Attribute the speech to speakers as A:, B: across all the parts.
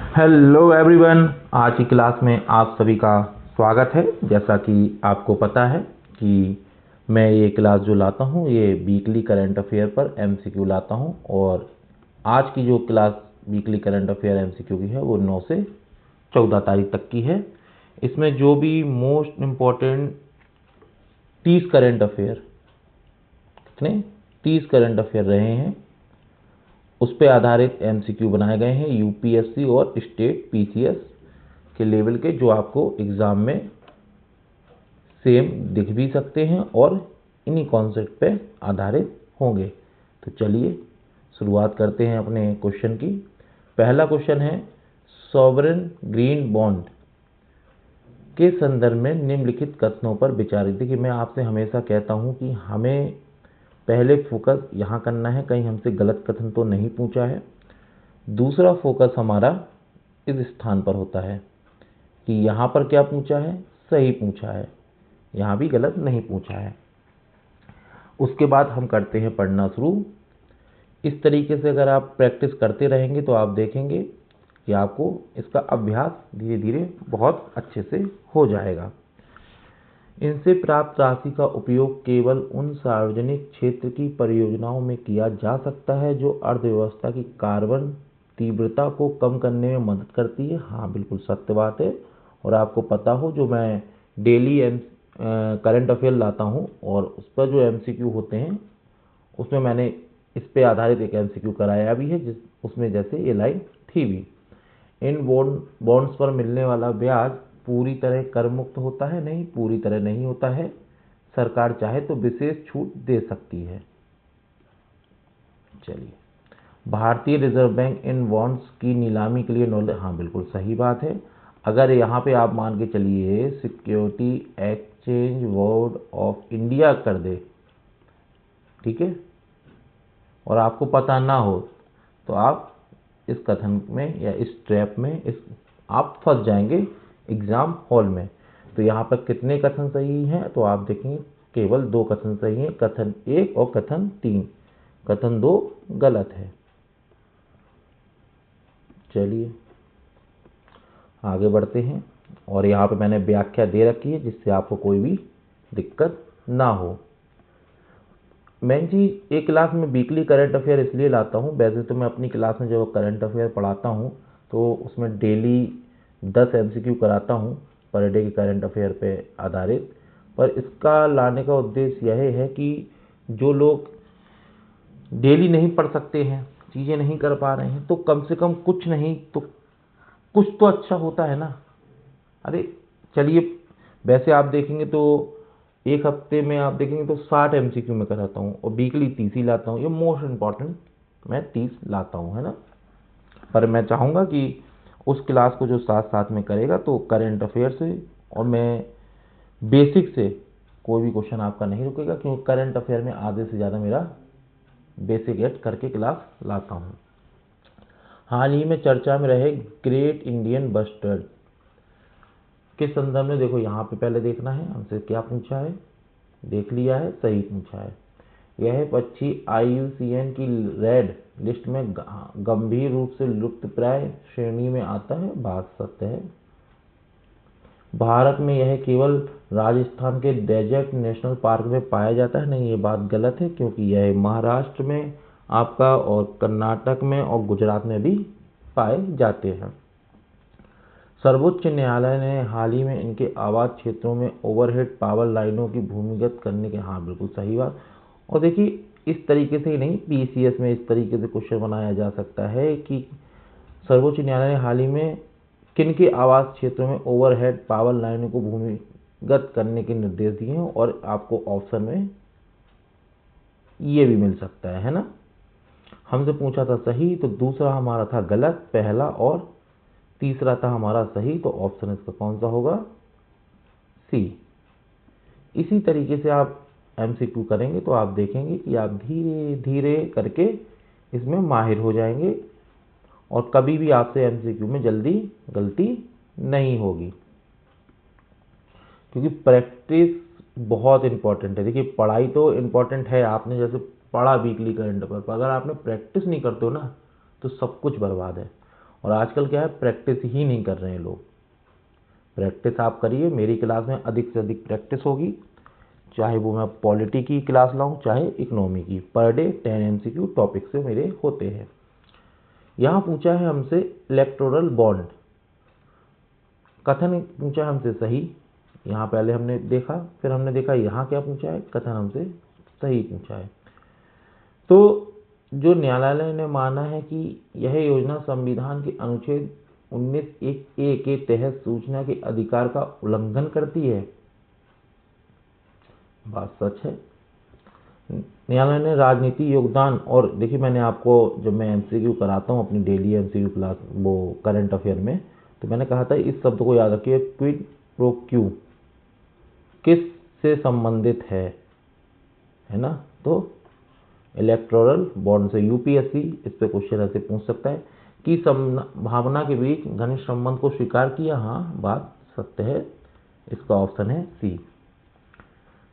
A: Hello everyone, आज की class में आप सभी का स्वागत है। जैसा कि आपको पता है कि मैं ये क्लास जो लाता हूँ ये वीकली करंट अफेयर पर एमसीक्यू लाता हूँ, और आज की जो class weekly current affair MCQ की है वो 9 से 14 तारीख तक की है। इसमें जो भी मोस्ट इम्पोर्टेंट 30 करंट अफेयर, कितने 30 करंट अफेयर रहे हैं, उस पर आधारित एमसीक्यू बनाए गए हैं यूपीएससी और स्टेट पीसीएस के लेवल के, जो आपको एग्ज़ाम में सेम दिख भी सकते हैं और इन्हीं कॉन्सेप्ट पे आधारित होंगे। तो चलिए शुरुआत करते हैं अपने क्वेश्चन की। पहला क्वेश्चन है, सॉवरेन ग्रीन बॉन्ड के संदर्भ में निम्नलिखित कथनों पर विचार। देखिए, मैं आपसे हमेशा कहता हूं कि हमें पहले फोकस यहाँ करना है, कहीं हमसे गलत कथन तो नहीं पूछा है। दूसरा फोकस हमारा इस स्थान पर होता है कि यहाँ पर क्या पूछा है, सही पूछा है, यहाँ भी गलत नहीं पूछा है। उसके बाद हम करते हैं पढ़ना शुरू। इस तरीके से अगर आप प्रैक्टिस करते रहेंगे तो आप देखेंगे कि आपको इसका अभ्यास धीरे धीरे बहुत अच्छे से हो जाएगा। इनसे प्राप्त राशि का उपयोग केवल उन सार्वजनिक क्षेत्र की परियोजनाओं में किया जा सकता है जो अर्थव्यवस्था की कार्बन तीव्रता को कम करने में मदद करती है। हाँ, बिल्कुल सत्य बात है। और आपको पता हो, जो मैं डेली करंट अफेयर लाता हूँ और उस पर जो एमसीक्यू होते हैं उसमें मैंने इस पे आधारित एक एमसीक्यू कराया भी है, उसमें जैसे ये लाइन थी भी, इन बॉन्ड्स पर मिलने वाला ब्याज पूरी तरह कर मुक्त होता है। नहीं, पूरी तरह नहीं होता है, सरकार चाहे तो विशेष छूट दे सकती है। चलिए, भारतीय रिजर्व बैंक इन बॉन्ड्स की नीलामी के लिए नॉलेज, हाँ बिल्कुल सही बात है। अगर यहाँ पे आप मान के चलिए security exchange board of India कर दे, ठीक है, और आपको पता ना हो तो आप इस कथन में या इस ट्रैप में आप फंस जाएंगे एग्जाम हॉल में। तो यहाँ पर कितने कथन सही हैं, तो आप देखेंगे केवल 2 कथन सही हैं, कथन 1 और कथन 3, कथन 2 गलत है। चलिए आगे बढ़ते हैं, और यहाँ पे मैंने व्याख्या दे रखी है जिससे आपको कोई भी दिक्कत ना हो। मैं जी एक क्लास में वीकली करंट अफेयर इसलिए लाता हूँ, वैसे तो मैं अपनी क्लास में जब करंट अफेयर पढ़ाता हूँ तो उसमें डेली 10 एमसीक्यू कराता हूँ पर डे के करंट अफेयर पे आधारित। पर इसका लाने का उद्देश्य यह है कि जो लोग डेली नहीं पढ़ सकते हैं, चीज़ें नहीं कर पा रहे हैं, तो कम से कम कुछ नहीं तो कुछ तो अच्छा होता है ना। अरे चलिए, वैसे आप देखेंगे तो एक हफ्ते में आप देखेंगे तो 60 एमसीक्यू में कराता हूँ और वीकली 30 ही लाता हूँ। ये मोस्ट इम्पॉर्टेंट मैं 30 लाता हूँ, है ना। पर मैं चाहूँगा कि उस क्लास को जो साथ साथ में करेगा तो करंट अफेयर से और मैं बेसिक से कोई भी क्वेश्चन आपका नहीं रुकेगा, क्योंकि करंट अफेयर में आधे से ज़्यादा मेरा बेसिक एड करके क्लास लाता हूँ। हाल ही में चर्चा में रहे ग्रेट इंडियन बस्टर्ड के संदर्भ में देखो, यहाँ पे पहले देखना है हमसे क्या पूछा है, देख लिया है, सही पूछा है। यह पक्षी IUCN की रेड लिस्ट में गंभीर रूप से लुप्तप्राय श्रेणी में आता है, बात सत्य है। भारत में यह केवल राजस्थान के डेजर्ट नेशनल पार्क में पाया जाता है, नहीं ये बात गलत है, क्योंकि यह महाराष्ट्र में आपका और कर्नाटक में और गुजरात में भी पाए जाते हैं। सर्वोच्च न्यायालय ने हाल ही में इनके आवास क्षेत्रों में ओवरहेड पावर लाइनों की भूमिगत करने के, हाँ बिल्कुल सही बात। और देखिए, इस तरीके से ही नहीं, पीसीएस में इस तरीके से क्वेश्चन बनाया जा सकता है कि सर्वोच्च न्यायालय ने हाल ही में किन के आवास क्षेत्रों में ओवरहेड पावर लाइनों को भूमिगत करने के निर्देश दिए हैं, और आपको ऑप्शन में ये भी मिल सकता है ना। हमसे पूछा था सही, तो दूसरा हमारा था गलत पहला, और तीसरा था हमारा सही, तो ऑप्शन इसका कौन सा होगा, सी। इसी तरीके से आप एमसीक्यू करेंगे तो आप देखेंगे कि आप धीरे धीरे करके इसमें माहिर हो जाएंगे और कभी भी आपसे एमसीक्यू में जल्दी गलती नहीं होगी, क्योंकि प्रैक्टिस बहुत इंपॉर्टेंट है। देखिए, पढ़ाई तो इंपॉर्टेंट है, आपने जैसे पढ़ा वीकली करंट अफेयर पर, अगर आपने प्रैक्टिस नहीं करते हो ना तो सब कुछ बर्बाद है। और आजकल क्या है, प्रैक्टिस ही नहीं कर रहे हैं लोग। प्रैक्टिस आप करिए, मेरी क्लास में अधिक से अधिक प्रैक्टिस होगी, चाहे वो मैं पॉलिटी की क्लास लाऊं चाहे इकोनॉमी की। पर डे 10 MCQ टॉपिक से मेरे होते हैं। यहाँ पूछा है हमसे इलेक्टोरल बॉन्ड, कथन पूछा है हमसे सही। यहाँ पहले हमने देखा, फिर हमने देखा यहाँ क्या पूछा है, कथन हमसे सही पूछा है। तो जो न्यायालय ने माना है कि यह योजना संविधान के अनुच्छेद 19(1)(a) के तहत सूचना के अधिकार का उल्लंघन करती है, बात सच है। न्यायालय ने राजनीति योगदान, और देखिए मैंने आपको जब मैं MCQ कराता हूँ अपनी डेली MCQ क्लास वो करंट अफेयर में, तो मैंने कहा था इस शब्द को याद रखिए, क्विड प्रो क्यू किस से संबंधित है ना। तो इलेक्टोरल बॉन्ड से UPSC इस पे क्वेश्चन ऐसे पूछ सकता है कि भावना के बीच घनिष्ठ संबंध को स्वीकार किया। हाँ, बात सत्य है, इसका ऑप्शन है सी।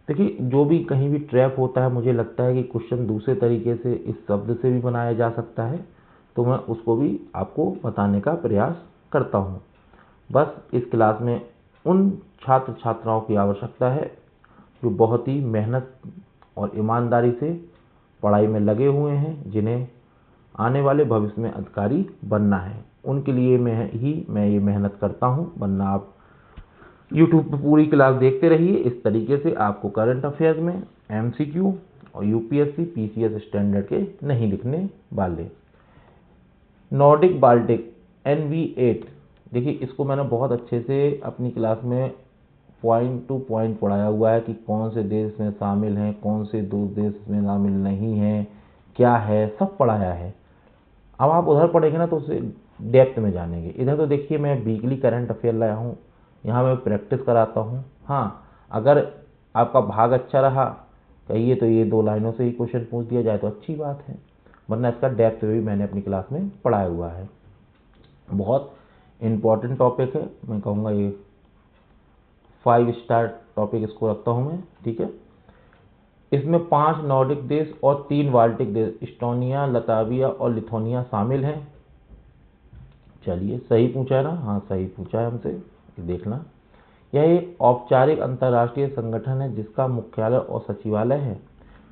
A: देखिए जो भी कहीं भी ट्रैप होता है, मुझे लगता है कि क्वेश्चन दूसरे तरीके से इस शब्द से भी बनाया जा सकता है, तो मैं उसको भी आपको बताने का प्रयास करता हूँ। बस इस क्लास में उन छात्र छात्राओं की आवश्यकता है जो बहुत ही मेहनत और ईमानदारी से पढ़ाई में लगे हुए हैं, जिन्हें आने वाले भविष्य में अधिकारी बनना है। उनके लिए मैं ये मेहनत करता हूँ, वरना आप YouTube पे पूरी क्लास देखते रहिए। इस तरीके से आपको करंट अफेयर्स में MCQ और UPSC PCS स्टैंडर्ड के नहीं लिखने वाले। नॉर्डिक बाल्टिक NV8, देखिए इसको मैंने बहुत अच्छे से अपनी क्लास में पॉइंट टू पॉइंट पढ़ाया हुआ है कि कौन से देश में शामिल हैं, कौन से दो देश में शामिल नहीं हैं, क्या है, सब पढ़ाया है। अब आप उधर पढ़ेंगे ना तो उसे डेप्थ में जानेंगे। इधर तो देखिए मैं वीकली करंट अफेयर लाया हूँ, यहाँ मैं प्रैक्टिस कराता हूँ। हाँ, अगर आपका भाग अच्छा रहा कहिए तो ये 2 लाइनों से ही क्वेश्चन पूछ दिया जाए तो अच्छी बात है, वरना इसका डेप्थ भी मैंने अपनी क्लास में पढ़ाया हुआ है। बहुत इम्पॉर्टेंट टॉपिक है, मैं कहूँगा ये 5 स्टार टॉपिक इसको रखता हूँ मैं, ठीक है। इसमें 5 नॉर्डिक देश और 3 बाल्टिक देश इस्टोनिया, लताविया और लिथुआनिया शामिल हैं। चलिए सही पूछा है ना, हाँ सही पूछा है हमसे, देखना। यह एक औपचारिक अंतर्राष्ट्रीय संगठन है जिसका मुख्यालय और सचिवालय है।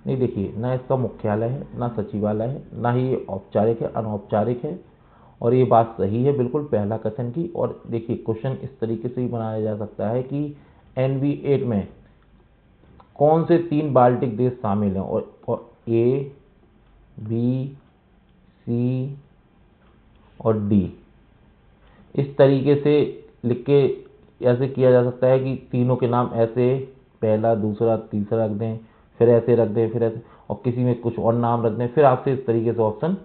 A: नहीं देखिए, ना इसका मुख्यालय है, ना सचिवालय है, ना ही ये औपचारिक है, अनौपचारिक है। और ये बात सही है बिल्कुल पहला कथन की। और देखिए क्वेश्चन इस तरीके से भी बनाया जा सकता है कि NV8 में कौन से 3 बाल्टिक देश शामिल हैं, और A, B, C और D इस तरीके से लिख के ऐसे किया जा सकता है कि तीनों के नाम ऐसे पहला दूसरा तीसरा रख दें, फिर ऐसे रख दें, फिर ऐसे, और किसी में कुछ और नाम रख दें, फिर आपसे इस तरीके से ऑप्शन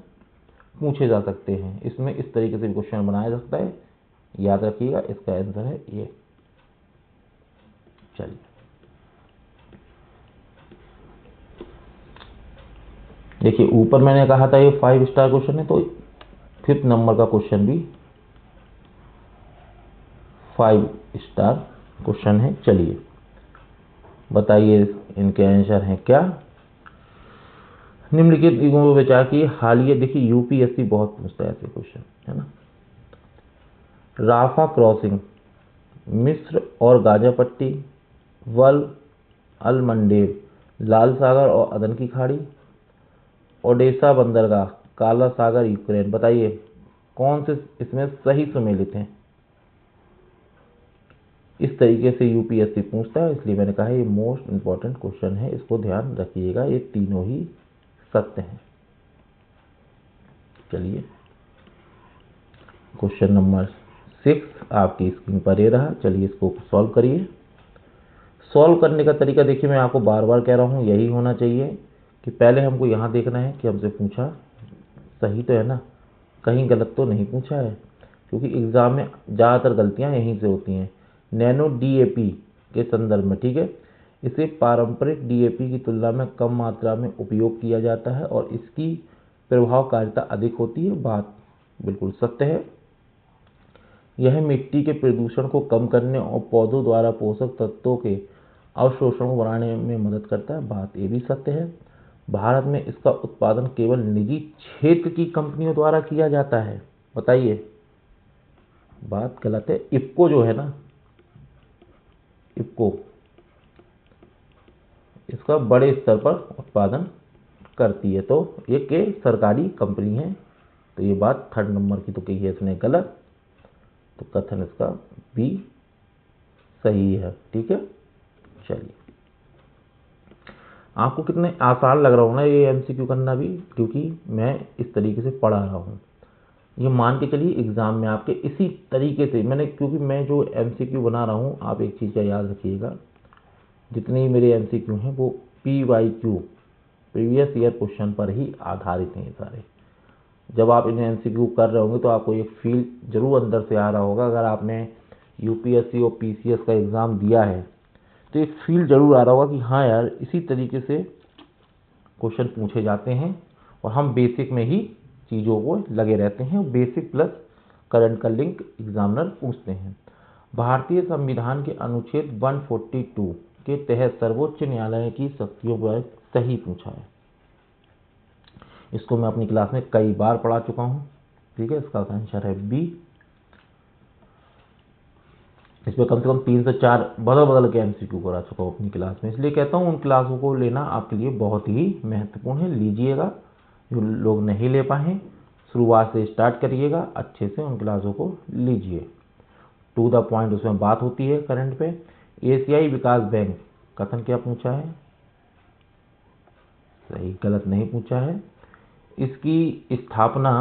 A: पूछे जा सकते हैं। इसमें इस तरीके से क्वेश्चन बनाया जा सकता है, याद रखिएगा। इसका आंसर है ये। चलिए देखिए, ऊपर मैंने कहा था ये 5 स्टार क्वेश्चन है, तो 5th नंबर का क्वेश्चन भी 5 स्टार क्वेश्चन है। चलिए बताइए इनके आंसर हैं क्या। निम्नलिखित युगों में विचार की हालिया, देखिए UPSC बहुत पूछता है ऐसे क्वेश्चन, है ना। राफा क्रॉसिंग, मिस्र और गाजा पट्टी, वल अल मंडेब, लाल सागर और अदन की खाड़ी, ओडेसा बंदरगाह, काला सागर यूक्रेन। बताइए कौन से इसमें सही सुमेलित हैं। इस तरीके से UPSC पूछता है, इसलिए मैंने कहा ये मोस्ट इंपॉर्टेंट क्वेश्चन है, इसको ध्यान रखिएगा। ये तीनों ही सत्य हैं। चलिए क्वेश्चन नंबर 6 आपकी स्क्रीन पर ये रहा। चलिए इसको सॉल्व करिए। सॉल्व करने का तरीका देखिए, मैं आपको बार बार कह रहा हूँ यही होना चाहिए कि पहले हमको यहाँ देखना है कि हमसे पूछा सही तो है ना, कहीं गलत तो नहीं पूछा है, क्योंकि एग्ज़ाम में ज़्यादातर गलतियाँ यहीं से होती हैं। नैनो DAP के संदर्भ में, ठीक है, इसे पारंपरिक DAP की तुलना में कम मात्रा में उपयोग किया जाता है और इसकी प्रभावकारिता अधिक होती है। बात बिल्कुल सत्य है। यह मिट्टी के प्रदूषण को कम करने और पौधों द्वारा पोषक तत्वों के अवशोषण को बढ़ाने में मदद करता है। बात ये भी सत्य है। भारत में इसका उत्पादन केवल निजी क्षेत्र की कंपनियों द्वारा किया जाता है। बताइए बात गलत है। इफको जो है ना, इफको इसका बड़े स्तर पर उत्पादन करती है, तो ये के सरकारी कंपनी है। तो ये बात 3rd नंबर की तो कही है इसने गलत, तो कथन इसका बी सही है। ठीक है, चलिए आपको कितने आसान लग रहा हो ना ये एमसीक्यू करना भी, क्योंकि मैं इस तरीके से पढ़ा रहा हूँ। ये मान के चलिए एग्जाम में आपके इसी तरीके से मैंने, क्योंकि मैं जो एमसीक्यू बना रहा हूँ, आप एक चीज़ का याद रखिएगा, जितने मेरे एमसीक्यू हैं वो PYQ प्रीवियस ईयर क्वेश्चन पर ही आधारित हैं सारे। जब आप इन्हें एमसीक्यू कर रहे होंगे तो आपको एक फील जरूर अंदर से आ रहा होगा। अगर आपने यूपीएससी और पीसीएस का एग्ज़ाम दिया है तो एक फील जरूर आ रहा होगा कि हाँ यार, इसी तरीके से क्वेश्चन पूछे जाते हैं और हम बेसिक में ही चीज़ों को लगे रहते हैं। बेसिक प्लस करंट का लिंक एग्जामिनर पूछते हैं। भारतीय संविधान के अनुच्छेद 142 के तहत सर्वोच्च न्यायालय की शक्तियों पर सही पूछा है। इसको मैं अपनी क्लास में कई बार पढ़ा चुका हूँ। ठीक है, इसका आंसर है बी। इस पर कम से कम 3 से 4 बदल बदल के एमसीक्यू करा चुका हूँ अपनी क्लास में, इसलिए कहता हूँ उन क्लासों को लेना आपके लिए बहुत ही महत्वपूर्ण है। लीजिएगा, जो लोग नहीं ले पाए शुरुआत से स्टार्ट करिएगा, अच्छे से उन क्लासों को लीजिए। टू द पॉइंट उसमें बात होती है करंट पे। एशियाई विकास बैंक कथन क्या पूछा है? सही, गलत नहीं पूछा है। इसकी स्थापना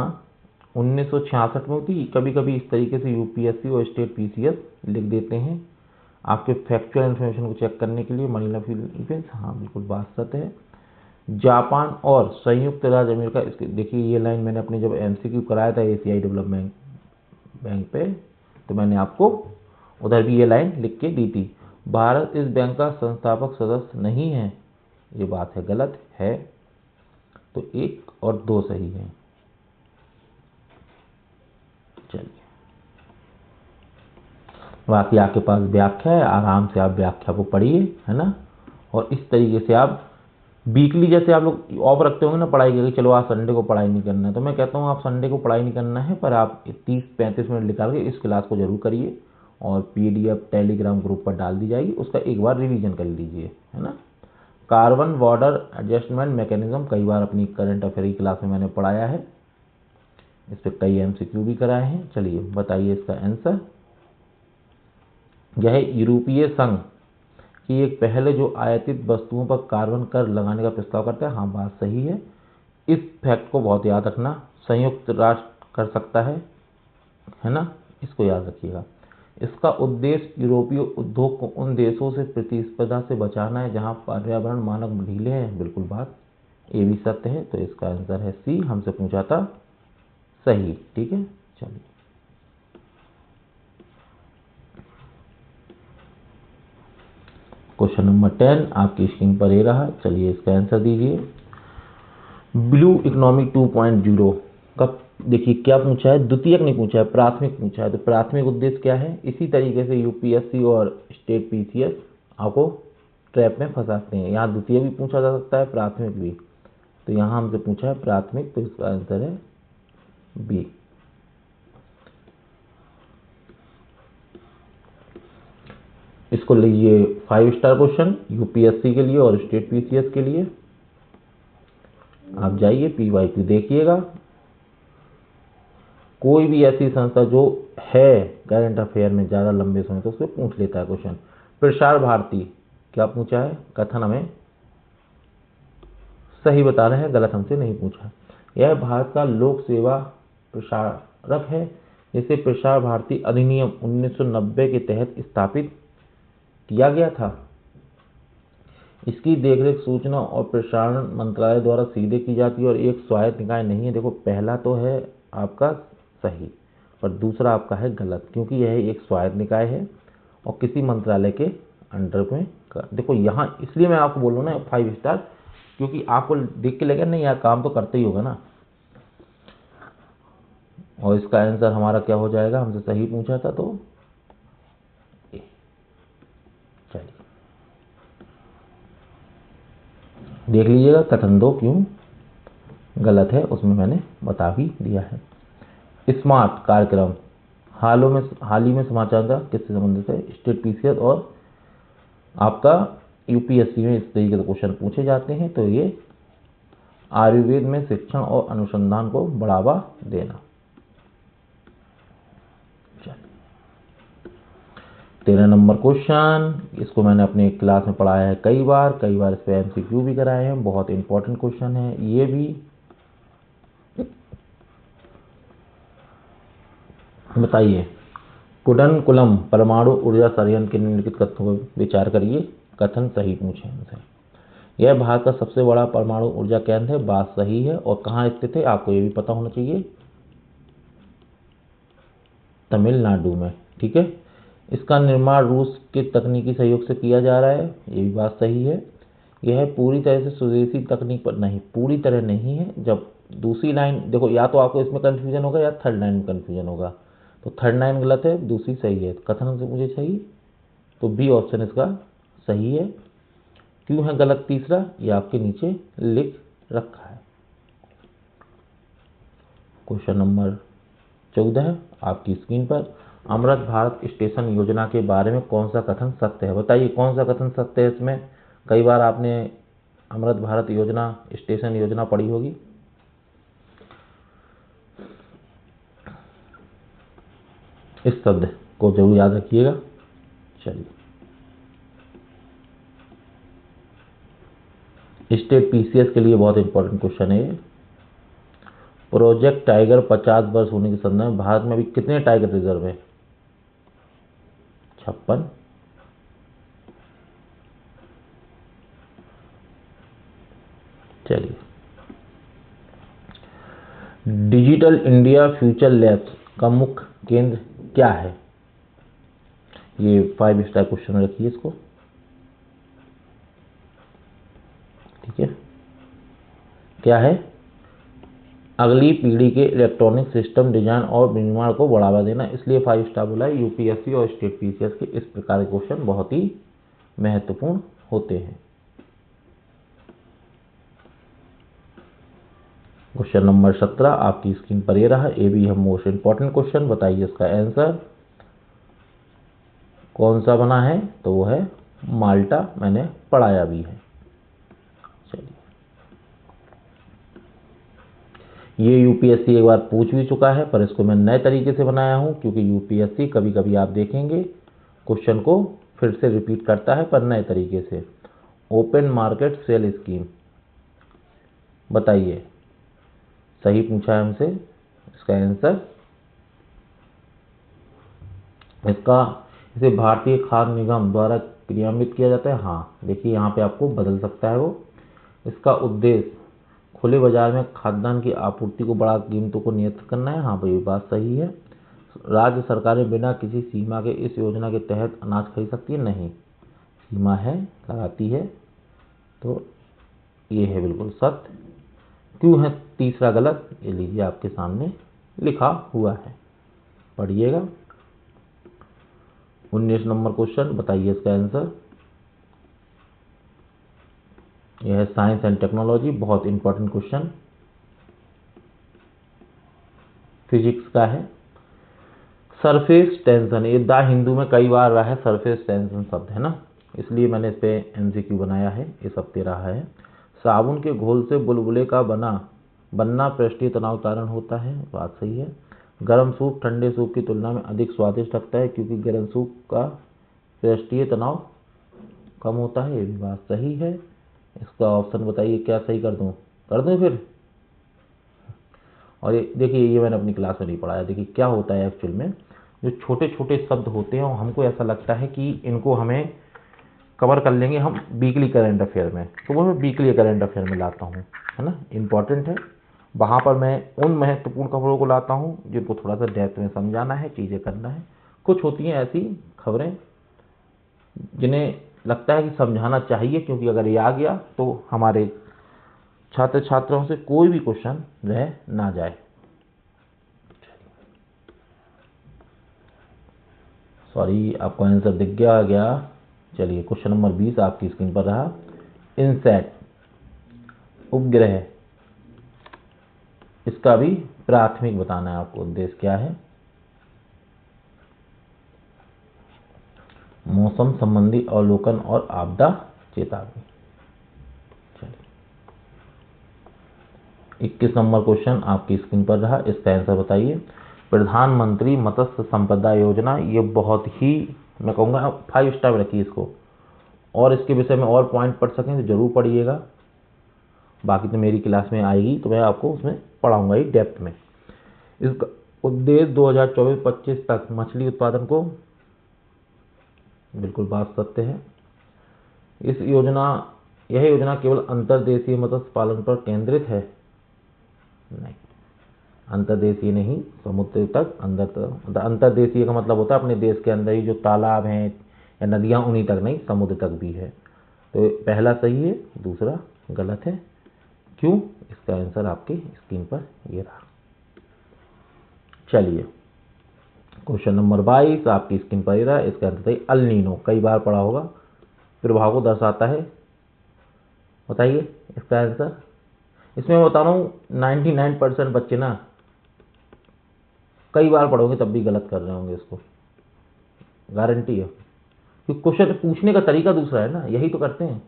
A: 1966 में होती। कभी कभी इस तरीके से यूपीएससी और स्टेट पीसीएस लिख देते हैं आपके फैक्चुअल इन्फॉर्मेशन को चेक करने के लिए। मनीला फिलीपींस, हाँ बिल्कुल बात सत्य है। जापान और संयुक्त राज्य अमेरिका, इसके देखिए ये लाइन मैंने अपने जब एमसीक्यू कराया था एशियाई डेवलपमेंट बैंक पे, तो मैंने आपको उधर भी ये लाइन लिख के दी थी। भारत इस बैंक का संस्थापक सदस्य नहीं है, ये बात है गलत है। तो 1 और 2 सही है। चलिए, बाकी आपके पास व्याख्या है, आराम से आप व्याख्या को पढ़िए, है ना। और इस तरीके से आप वीकली, जैसे आप लोग ऑफ रखते होंगे ना पढ़ाई के, चलो आज संडे को पढ़ाई नहीं करना है, तो मैं कहता हूँ आप संडे को पढ़ाई नहीं करना है, पर आप 30-35 मिनट निकाल के इस क्लास को जरूर करिए और पीडीएफ टेलीग्राम ग्रुप पर डाल दी जाएगी, उसका एक बार रिवीजन कर लीजिए, है ना। कार्बन बॉर्डर एडजस्टमेंट मैकेनिज्म कई बार अपनी करंट अफेयर की क्लास में मैंने पढ़ाया है, इस पर कई एमसीक्यू भी कराए हैं। चलिए बताइए इसका आंसर। यह यूरोपीय संघ की एक पहल है जो आयातित वस्तुओं पर कार्बन कर लगाने का प्रस्ताव करता है। हाँ बात सही है। इस फैक्ट को बहुत याद रखना, संयुक्त राष्ट्र कर सकता है ना, इसको याद रखिएगा। इसका उद्देश्य यूरोपीय उद्योग को उन देशों से प्रतिस्पर्धा से बचाना है जहां पर्यावरण मानक ढीले हैं। बिल्कुल बात ये भी सत्य है, तो इसका आंसर है सी, हमसे पूछा था, सही। ठीक है, चलिए क्वेश्चन नंबर 10 आपकी स्क्रीन पर ये रहा। चलिए इसका आंसर दीजिए। ब्लू इकोनॉमी 2.0 का देखिए क्या पूछा है, द्वितीयक नहीं पूछा है, प्राथमिक पूछा है। तो प्राथमिक उद्देश्य क्या है? इसी तरीके से यूपीएससी और स्टेट पीसीएस आपको ट्रैप में फंसाते हैं। यहाँ द्वितीय भी पूछा जा सकता है, प्राथमिक भी। तो यहाँ हमसे पूछा है प्राथमिक, तो इसका आंसर है बी। इसको लीजिए 5 स्टार क्वेश्चन यूपीएससी के लिए और स्टेट पीसीएस के लिए। आप जाइए PYQ देखिएगा। कोई भी ऐसी संस्था जो है करंट अफेयर में ज़्यादा लंबे समय तो उससे पूछ लेता है क्वेश्चन। प्रसार भारती क्या पूछा है? कथन हमें सही बता रहे हैं, गलत हमसे नहीं पूछा। यह भारत का लोक सेवा प्रसारक है, जिसे प्रसार भारती अधिनियम 1990 के तहत स्थापित किया गया था। इसकी देखरेख सूचना और प्रसारण मंत्रालय द्वारा सीधे की जाती है और एक स्वायत्त निकाय नहीं है। देखो पहला तो है आपका सही और दूसरा आपका है गलत, क्योंकि यह एक स्वायत्त निकाय है और किसी मंत्रालय के अंडर में। देखो यहाँ इसलिए मैं आपको बोल रहा हूँ ना 5 स्टार, क्योंकि आपको देख के लगेगा नहीं यार काम तो करते ही होगा ना। और इसका आंसर हमारा क्या हो जाएगा? हमसे सही पूछा था तो चलिए देख लीजिएगा कथन 2 क्यों गलत है, उसमें मैंने बता भी दिया है। स्मार्ट कार्यक्रम हाल ही में समाचार था किससे संबंधित है? स्टेट पीसीएस और आपका यूपीएससी में इस तरीके के क्वेश्चन पूछे जाते हैं। तो ये आयुर्वेद में शिक्षण और अनुसंधान को बढ़ावा देना। 13 नंबर क्वेश्चन, इसको मैंने अपने क्लास में पढ़ाया है कई बार इस पे एमसीक्यू भी कराए हैं। बहुत इंपॉर्टेंट क्वेश्चन है ये भी। बताइए, कुडनकुलम परमाणु ऊर्जा संयंत्र के निम्नलिखित कथनों पर विचार करिए। कथन सही पूछे हमसे। यह भारत का सबसे बड़ा परमाणु ऊर्जा केंद्र है, बात सही है। और कहाँ स्थित है आपको ये भी पता होना चाहिए, तमिलनाडु में। ठीक है। इसका निर्माण रूस के तकनीकी सहयोग से किया जा रहा है, ये भी बात सही है। यह पूरी तरह से स्वदेशी तकनीक पर नहीं, पूरी तरह नहीं है। जब दूसरी लाइन देखो, या तो आपको इसमें कंफ्यूजन होगा या थर्ड लाइन में कंफ्यूजन होगा। तो थर्ड लाइन गलत है, दूसरी सही है। कथन से मुझे सही, तो बी ऑप्शन इसका सही है। क्यों है गलत तीसरा, ये आपके नीचे लिख रखा है। क्वेश्चन नंबर 14 आपकी स्क्रीन पर, अमृत भारत स्टेशन योजना के बारे में कौन सा कथन सत्य है? बताइए कौन सा कथन सत्य है इसमें। कई बार आपने अमृत भारत योजना, स्टेशन योजना पढ़ी होगी। इस शब्द को जरूर याद रखिएगा। चलिए, स्टेट पीसीएस के लिए बहुत इंपॉर्टेंट क्वेश्चन है ये। प्रोजेक्ट टाइगर 50 वर्ष होने के संदर्भ में भारत में अभी कितने टाइगर रिजर्व है? 56। चलिए, डिजिटल इंडिया फ्यूचर लैब्स का मुख्य केंद्र क्या है? ये 5 स्टार क्वेश्चन रखिए इसको। ठीक है, क्या है? अगली पीढ़ी के इलेक्ट्रॉनिक सिस्टम डिजाइन और विनिर्माण को बढ़ावा देना, इसलिए 5 स्टार बोला है। यूपीएससी और स्टेट पीसीएस के इस प्रकार के क्वेश्चन बहुत ही महत्वपूर्ण होते हैं। क्वेश्चन नंबर 17 आपकी स्क्रीन पर ये रहा, ये भी है मोस्ट इंपॉर्टेंट क्वेश्चन। बताइए इसका आंसर कौन सा बना है? तो वो है माल्टा, मैंने पढ़ाया भी है। चलिए, ये यूपीएससी एक बार पूछ भी चुका है, पर इसको मैं नए तरीके से बनाया हूं, क्योंकि यूपीएससी कभी कभी आप देखेंगे क्वेश्चन को फिर से रिपीट करता है, पर नए तरीके से। ओपन मार्केट सेल स्कीम, बताइए सही पूछा है हमसे। इसका आंसर, इसे भारतीय खाद्य निगम द्वारा क्रियान्वित किया जाता है। हाँ, देखिए यहाँ पे आपको बदल सकता है वो। इसका उद्देश्य खुले बाजार में खाद्यान्न की आपूर्ति को बढ़ा कीमतों को नियंत्रित करना है। हाँ भाई, ये बात सही है। राज्य सरकारें बिना किसी सीमा के इस योजना के तहत अनाज खरीद सकती है? नहीं, सीमा है, लगाती है। तो ये है बिल्कुल सत्य। क्यों है तीसरा गलत, ये लीजिए आपके सामने लिखा हुआ है, पढ़िएगा। 19 नंबर क्वेश्चन, बताइए इसका आंसर। यह है साइंस एंड टेक्नोलॉजी, बहुत इंपॉर्टेंट क्वेश्चन, फिजिक्स का है। सरफेस टेंशन, ये द हिंदू में कई बार रहा है, सरफेस टेंशन शब्द है ना, इसलिए मैंने इस पे एमसीक्यू बनाया है। इस हफ्ते रहा है, साबुन के घोल से बुलबुले का बनना पृष्ठीय तनाव कारण होता है, बात सही है। गर्म सूप ठंडे सूप की तुलना में अधिक स्वादिष्ट लगता है, क्योंकि गर्म सूप का पृष्ठीय तनाव कम होता है, ये भी बात सही है। इसका ऑप्शन बताइए, क्या सही कर दूं फिर। और ये देखिए, ये मैंने अपनी क्लास में नहीं पढ़ाया। देखिए क्या होता है एक्चुअल में, जो छोटे छोटे शब्द होते हैं, हमको ऐसा लगता है कि इनको हमें कवर कर लेंगे हम वीकली करंट अफेयर में, तो वो मैं वीकली करंट अफेयर में लाता हूँ, है ना, इंपॉर्टेंट है। वहाँ पर मैं उन महत्वपूर्ण खबरों को लाता हूँ जिनको थोड़ा सा डेप्थ में समझाना है, चीज़ें करना है। कुछ होती हैं ऐसी खबरें जिन्हें लगता है कि समझाना चाहिए, क्योंकि अगर ये आ गया तो हमारे छात्र छात्राओं से कोई भी क्वेश्चन रह ना जाए। सॉरी, आपको आंसर दिख गया। चलिए, क्वेश्चन नंबर 20 आपकी स्क्रीन पर रहा। इनसैट उपग्रह, इसका भी प्राथमिक बताना है आपको, उद्देश्य क्या है। मौसम संबंधी अवलोकन और आपदा चेतावनी। चलिए 21 नंबर क्वेश्चन आपकी स्क्रीन पर रहा, इसका आंसर बताइए। प्रधानमंत्री मत्स्य संपदा योजना, ये बहुत ही, मैं कहूँगा 5 स्टार रखिए इसको, और इसके विषय में और पॉइंट पढ़ सकें तो जरूर पढ़िएगा। बाकी तो मेरी क्लास में आएगी तो मैं आपको उसमें पढ़ाऊंगा ही डेप्थ में। इसका उद्देश्य 2024-25 तक मछली उत्पादन को, बिल्कुल बात सत्य है। यह योजना केवल अंतर्देशीय मत्स्य पालन पर केंद्रित है? नहीं, अंतर्देशीय नहीं, समुद्र तक, अंतर्देशीय का मतलब होता है अपने देश के अंदर ही जो तालाब हैं या नदियां, उन्हीं तक नहीं, समुद्र तक भी है। तो पहला सही है, दूसरा गलत है। क्यों? इसका आंसर आपकी स्क्रीन पर ये रहा। चलिए क्वेश्चन नंबर 22 आपकी स्क्रीन पर ये रहा, इसका आंसर है अल नीनो। कई बार पढ़ा होगा, प्रभाव को दर्शाता है। बताइए इसका आंसर। इसमें मैं बता रहा हूँ 99% बच्चे ना कई बार पढ़ोगे तब भी गलत कर रहे होंगे, इसको गारंटी है, क्योंकि क्वेश्चन पूछने का तरीका दूसरा है ना, यही तो करते हैं।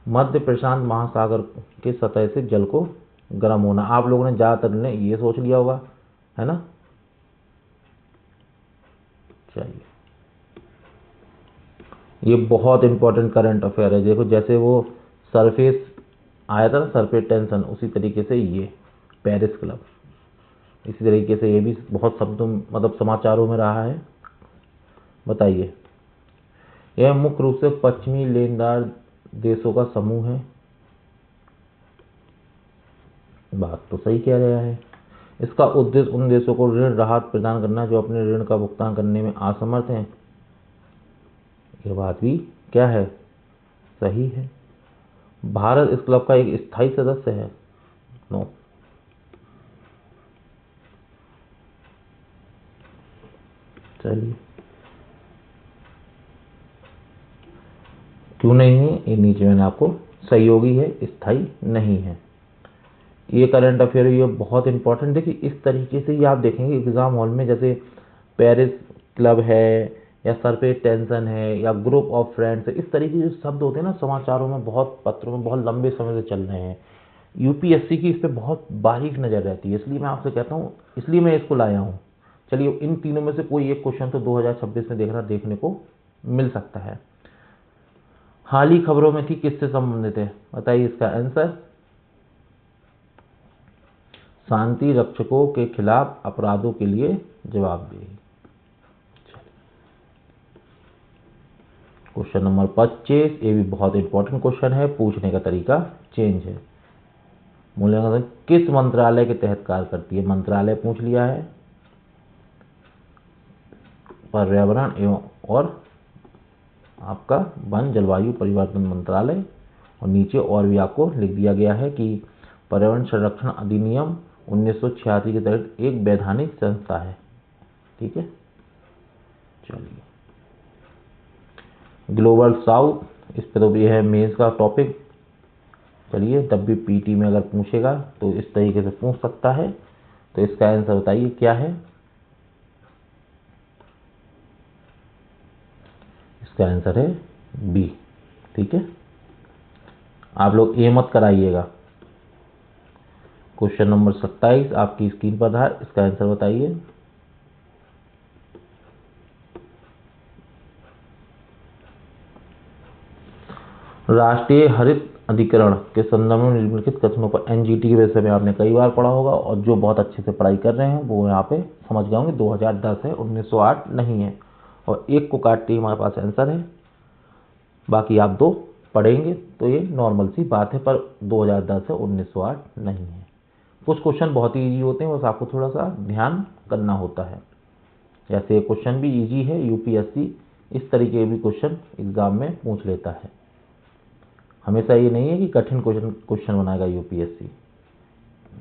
A: मध्य प्रशांत महासागर के सतह से जल को गर्म होना, आप लोगों ने ज्यादातर ने ये सोच लिया होगा, है ना। चलिए ये बहुत इंपॉर्टेंट करंट अफेयर है। देखो जैसे वो सरफेस आया था ना, सरफेस टेंशन, उसी तरीके से ये पेरिस क्लब, इसी तरीके से ये भी बहुत शब्दों मतलब समाचारों में रहा है। बताइए यह मुख्य रूप से पश्चिमी लेनदार देशों का समूह है। बात तो सही कह रहा है। इसका उद्देश्य उन देशों को ऋण राहत प्रदान करना जो अपने ऋण का भुगतान करने में असमर्थ हैं। यह बात भी क्या है, सही है। भारत इस क्लब का एक स्थायी सदस्य है? नो। चलिए क्यों नहीं है, ये नीचे मैंने आपको सहयोगी है, स्थायी नहीं है। ये करंट अफेयर, ये बहुत इंपॉर्टेंट। देखिए इस तरीके से ही आप देखेंगे एग्जाम हॉल में, जैसे पेरिस क्लब है या सरफेस टेंशन है या ग्रुप ऑफ फ्रेंड्स है, इस तरीके के जो शब्द होते हैं ना समाचारों में, बहुत पत्रों में बहुत लंबे समय से चल रहे हैं। यूपीएससी की इस पर बहुत बारीक नज़र रहती है, इसलिए मैं आपसे कहता हूँ, इसलिए मैं इसको लाया हूँ। चलिए इन तीनों में से कोई एक क्वेश्चन तो 2026 में देखने को मिल सकता है। हाल ही खबरों में थी, किससे संबंधित है? बताइए इसका आंसर। शांति रक्षकों के खिलाफ अपराधों के लिए जवाबदेही। क्वेश्चन नंबर 25, ये भी बहुत इंपॉर्टेंट क्वेश्चन है, पूछने का तरीका चेंज है। मूल्यांकन किस मंत्रालय के तहत कार्य करती है? मंत्रालय पूछ लिया है, पर्यावरण एवं और आपका वन जलवायु परिवर्तन मंत्रालय, और नीचे और भी आपको लिख दिया गया है कि पर्यावरण संरक्षण अधिनियम 1986 के तहत एक वैधानिक संस्था है। ठीक है। चलिए ग्लोबल साउथ, इस पे तो ये है मेंस का टॉपिक। चलिए WPT में अगर पूछेगा तो इस तरीके से पूछ सकता है, तो इसका आंसर बताइए क्या है? इसका आंसर है बी। ठीक है, आप लोग ए मत कराइएगा। क्वेश्चन नंबर 27 आपकी स्क्रीन पर रहा, इसका आंसर बताइए। राष्ट्रीय हरित अधिकरण के संदर्भ में निम्नलिखित कथनों पर, एनजीटी के विषय में आपने कई बार पढ़ा होगा, और जो बहुत अच्छे से पढ़ाई कर रहे हैं वो यहाँ पे समझ गए होंगे। 2010 है, 1908 नहीं है, और एक को काटते ही हमारे पास आंसर है। बाकी आप दो पढ़ेंगे तो ये नॉर्मल सी बात है, पर 2010 है, 1908 नहीं है। कुछ क्वेश्चन बहुत ही ईजी होते हैं, बस आपको थोड़ा सा ध्यान करना होता है। जैसे क्वेश्चन भी ईजी है, यूपीएससी इस तरीके के भी क्वेश्चन एग्जाम में पूछ लेता है। हमेशा ये नहीं है कि कठिन क्वेश्चन बनाएगा यूपीएससी,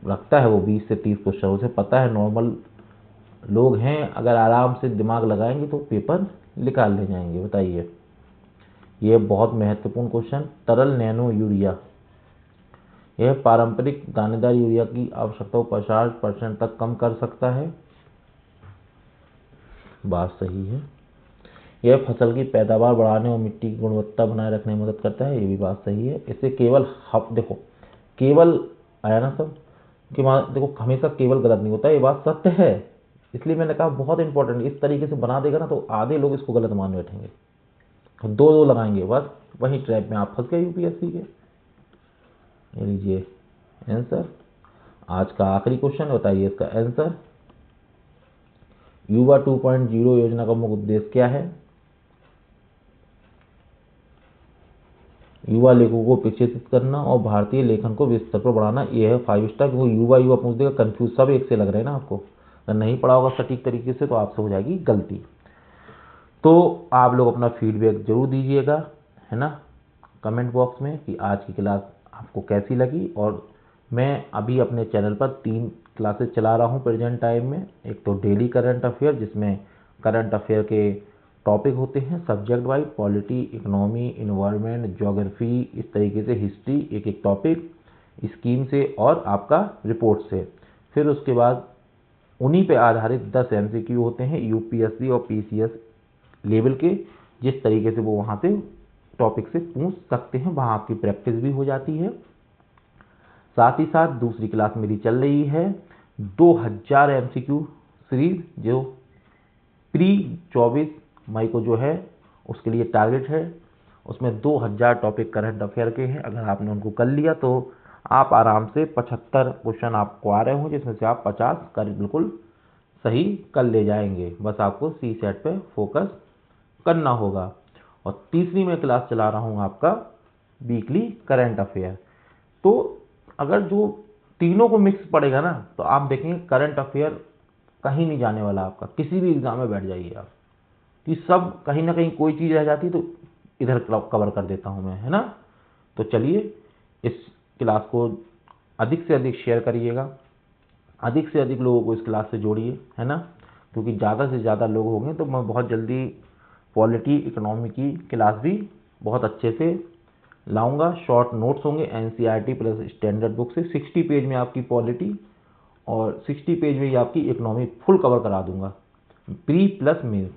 A: रखता है वो 20 से 30 क्वेश्चन, उसे पता है नॉर्मल लोग हैं अगर आराम से दिमाग लगाएंगे तो पेपर निकाल ले जाएंगे। बताइए ये बहुत महत्वपूर्ण क्वेश्चन, तरल नैनो यूरिया, यह पारंपरिक दानेदार यूरिया की आवश्यकता को 50% तक कम कर सकता है। बात सही है। यह फसल की पैदावार बढ़ाने और मिट्टी की गुणवत्ता बनाए रखने में मदद करता है, ये भी बात सही है। इससे केवल देखो केवल आया ना सब कि वहाँ देखो हमेशा केवल गलत नहीं होता, ये बात सत्य है। इसलिए मैंने कहा बहुत इंपॉर्टेंट, इस तरीके से बना देगा ना तो आधे लोग इसको गलत मान बैठेंगे, दो दो लगाएंगे, बस वही ट्रैप में आप फंस गए यूपीएससी के। ये लीजिए आंसर। आज का आखिरी क्वेश्चन, बताइए इसका आंसर। युवा 2.0 योजना का मुख्य उद्देश्य क्या है? युवा लेखकों को प्रशिक्षित करना और भारतीय लेखन को विश्व स्तर पर बढ़ाना। ये है 5 स्टार, क्योंकि युवा युवा पूछ देगा, कंफ्यूज सब एक से लग रहे हैं ना आपको। अगर नहीं पढ़ा होगा सटीक तरीके से तो आपसे हो जाएगी गलती। तो आप लोग अपना फीडबैक जरूर दीजिएगा, है ना, कमेंट बॉक्स में कि आज की क्लास आपको कैसी लगी। और मैं अभी अपने चैनल पर 3 क्लासेस चला रहा हूँ प्रेजेंट टाइम में। एक तो डेली करंट अफेयर, जिसमें करंट अफेयर के टॉपिक होते हैं subject wise, polity, economy, environment, geography, इस तरीके से हिस्ट्री, एक एक टॉपिक स्कीम से और आपका रिपोर्ट से। फिर उसके बाद उन्हीं पे आधारित 10 MCQ होते हैं यूपीएससी और पीसीएस लेवल के, जिस तरीके से वो वहाँ से टॉपिक से पूछ सकते हैं, वहाँ आपकी प्रैक्टिस भी हो जाती है। साथ ही साथ दूसरी क्लास मेरी चल रही है 2000 MCQ सीरीज, जो प्री 24 मई को जो है उसके लिए टारगेट है। उसमें 2000 टॉपिक करंट अफेयर के हैं। अगर आपने उनको कर लिया तो आप आराम से 75 क्वेश्चन आपको आ रहे हों, जिसमें से आप 50 कर बिल्कुल सही कर ले जाएंगे। बस आपको सी सेट पे फोकस करना होगा। और तीसरी मैं क्लास चला रहा हूँ आपका वीकली करंट अफेयर। तो अगर जो तीनों को मिक्स पड़ेगा ना तो आप देखेंगे करंट अफेयर कहीं नहीं जाने वाला आपका, किसी भी एग्जाम में बैठ जाइए आप, कि सब कहीं ना कहीं कोई चीज़ रह जाती तो इधर कवर कर देता हूँ मैं, है ना। तो चलिए इस क्लास को अधिक से अधिक शेयर करिएगा, अधिक से अधिक लोगों को इस क्लास से जोड़िए, है ना, क्योंकि ज़्यादा से ज़्यादा लोग होंगे तो मैं बहुत जल्दी पॉलिटी इकोनॉमी की क्लास भी बहुत अच्छे से लाऊंगा। शॉर्ट नोट्स होंगे एनसीईआरटी प्लस स्टैंडर्ड बुक से, 60 पेज में आपकी पॉलिटी और 60 पेज में ही आपकी इकोनॉमी फुल कवर करा दूंगा, प्री प्लस मेंस।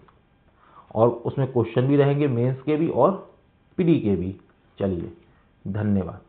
A: और उसमें क्वेश्चन भी रहेंगे मेंस के भी और प्री के भी। चलिए धन्यवाद।